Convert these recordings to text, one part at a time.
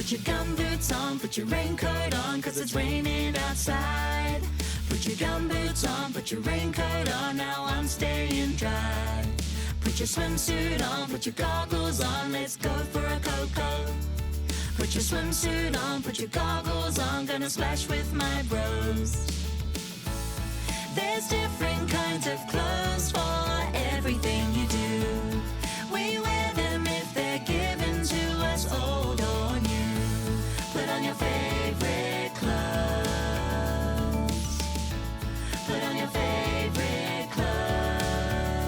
Put your gumboots on, put your raincoat on, 'cause it's raining outside. Put your gumboots on, put your raincoat on, now I'm staying dry. Put your swimsuit on, put your goggles on, let's go for a cocoa. Put your swimsuit on, put your goggles on, gonna splash with my bros. There's different kinds of clothes for everything you do. We wear them if they're given to us, old or new. Put on your favorite clothes. Put on your favorite clothes.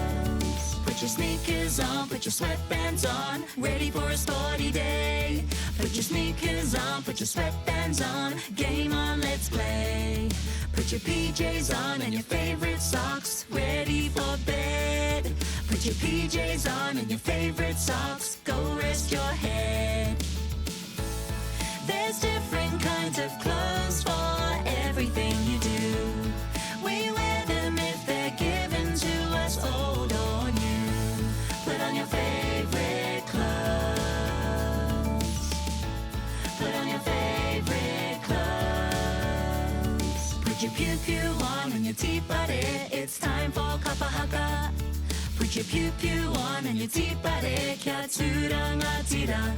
Put your sneakers on, put your sweatbands on, ready for a sporty day. Put your sneakers on, put your sweatbands on, game on, let's play. Put your PJs on and your favorite socks, ready for bed. Put your PJs on and your favorite socks, go rest your head. There's different kinds of clothes for everything you do. We wear them if they're given to us, old or new. Put on your favorite clothes. Put on your favorite clothes. Put your pew-pew on and your tea party, it's time for kapahaka. Put your pew-pew on and your tea party, kyatsura nga tira.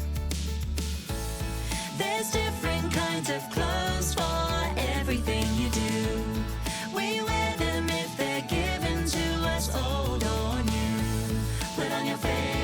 There's different kinds of clothes for everything you do. We wear them if they're given to us, old or new. Put on your face.